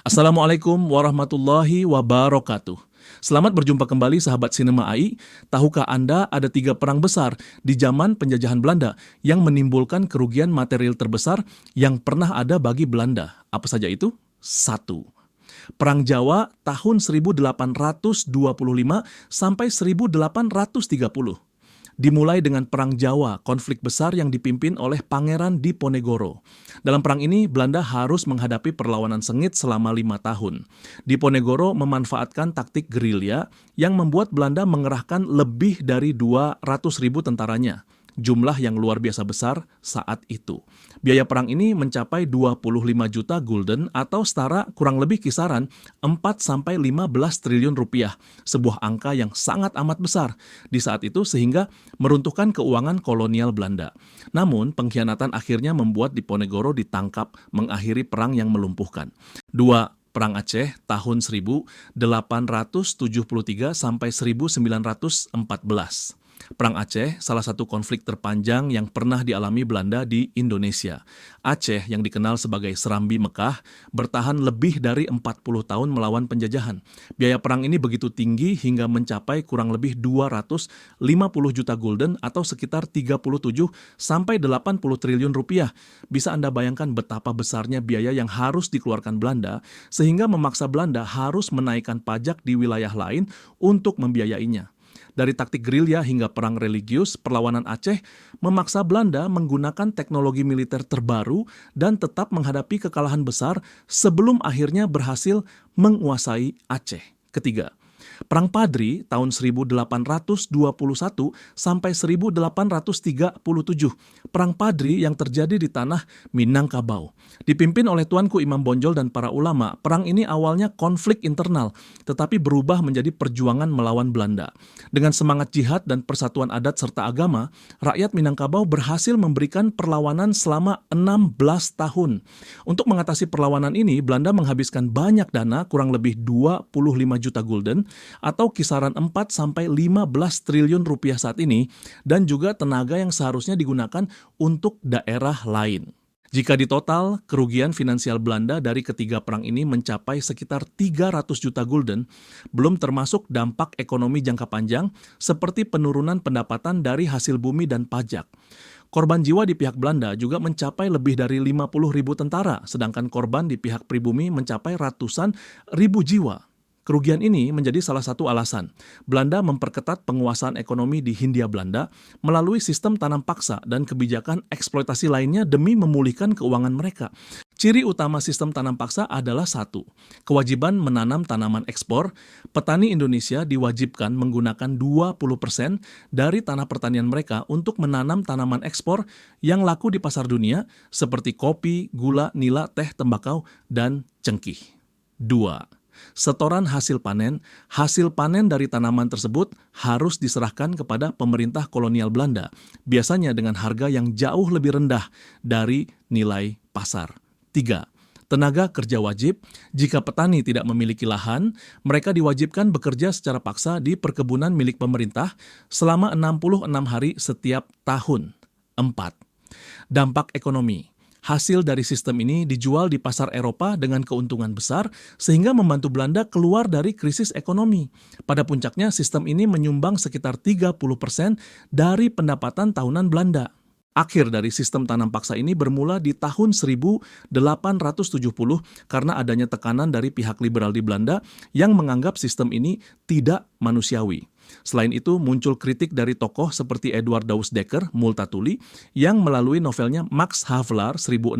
Assalamualaikum warahmatullahi wabarakatuh. Selamat berjumpa kembali sahabat Sinema AI. Tahukah Anda ada 3 perang besar di zaman penjajahan Belanda yang menimbulkan kerugian material terbesar yang pernah ada bagi Belanda? Apa saja itu? 1. Perang Jawa tahun 1825 sampai 1830. Dimulai dengan Perang Jawa, konflik besar yang dipimpin oleh Pangeran Diponegoro. Dalam perang ini, Belanda harus menghadapi perlawanan sengit selama 5 tahun. Diponegoro memanfaatkan taktik gerilya yang membuat Belanda mengerahkan lebih dari 200.000 tentaranya. Jumlah yang luar biasa besar saat itu. Biaya perang ini mencapai 25 juta gulden atau setara kurang lebih kisaran 4-15 triliun rupiah. Sebuah angka yang sangat amat besar di saat itu sehingga meruntuhkan keuangan kolonial Belanda. Namun pengkhianatan akhirnya membuat Diponegoro ditangkap mengakhiri perang yang melumpuhkan. 2. Perang Aceh tahun 1873 sampai 1914. Perang Aceh salah satu konflik terpanjang yang pernah dialami Belanda di Indonesia. Aceh yang dikenal sebagai Serambi Mekah bertahan lebih dari 40 tahun melawan penjajahan. Biaya perang ini begitu tinggi hingga mencapai kurang lebih 250 juta gulden atau sekitar 37 sampai 80 triliun rupiah. Bisa Anda bayangkan betapa besarnya biaya yang harus dikeluarkan Belanda sehingga memaksa Belanda harus menaikkan pajak di wilayah lain untuk membiayainya. Dari taktik gerilya hingga perang religius, perlawanan Aceh memaksa Belanda menggunakan teknologi militer terbaru dan tetap menghadapi kekalahan besar sebelum akhirnya berhasil menguasai Aceh. Ketiga, Perang Padri tahun 1821 sampai 1837. Perang Padri yang terjadi di tanah Minangkabau. Dipimpin oleh Tuanku Imam Bonjol dan para ulama, perang ini awalnya konflik internal, tetapi berubah menjadi perjuangan melawan Belanda. Dengan semangat jihad dan persatuan adat serta agama, rakyat Minangkabau berhasil memberikan perlawanan selama 16 tahun. Untuk mengatasi perlawanan ini, Belanda menghabiskan banyak dana, kurang lebih 25 juta gulden, atau kisaran 4-15 triliun rupiah saat ini, dan juga tenaga yang seharusnya digunakan untuk daerah lain. Jika ditotal, kerugian finansial Belanda dari ketiga perang ini mencapai sekitar 300 juta gulden, belum termasuk dampak ekonomi jangka panjang seperti penurunan pendapatan dari hasil bumi dan pajak. Korban jiwa di pihak Belanda juga mencapai lebih dari 50.000 tentara, sedangkan korban di pihak pribumi mencapai ratusan ribu jiwa. Kerugian ini menjadi salah satu alasan Belanda memperketat penguasaan ekonomi di Hindia Belanda melalui sistem tanam paksa dan kebijakan eksploitasi lainnya demi memulihkan keuangan mereka. Ciri utama sistem tanam paksa adalah 1. Kewajiban menanam tanaman ekspor. Petani Indonesia diwajibkan menggunakan 20% dari tanah pertanian mereka untuk menanam tanaman ekspor yang laku di pasar dunia seperti kopi, gula, nila, teh, tembakau, dan cengkih. 2. Setoran hasil panen dari tanaman tersebut harus diserahkan kepada pemerintah kolonial Belanda, biasanya dengan harga yang jauh lebih rendah dari nilai pasar. 3. Tenaga kerja wajib. Jika petani tidak memiliki lahan, mereka diwajibkan bekerja secara paksa di perkebunan milik pemerintah selama 66 hari setiap tahun. 4. Dampak ekonomi. Hasil dari sistem ini dijual di pasar Eropa dengan keuntungan besar sehingga membantu Belanda keluar dari krisis ekonomi. Pada puncaknya, sistem ini menyumbang sekitar 30% dari pendapatan tahunan Belanda. Akhir dari sistem tanam paksa ini bermula di tahun 1870 karena adanya tekanan dari pihak liberal di Belanda yang menganggap sistem ini tidak manusiawi. Selain itu, muncul kritik dari tokoh seperti Edward Douwes-Dekker, Multatuli, yang melalui novelnya Max Havelaar 1660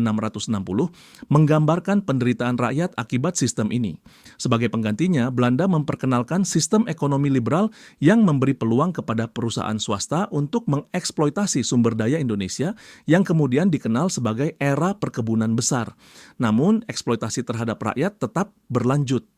menggambarkan penderitaan rakyat akibat sistem ini. Sebagai penggantinya, Belanda memperkenalkan sistem ekonomi liberal yang memberi peluang kepada perusahaan swasta untuk mengeksploitasi sumber daya Indonesia yang kemudian dikenal sebagai era perkebunan besar. Namun, eksploitasi terhadap rakyat tetap berlanjut.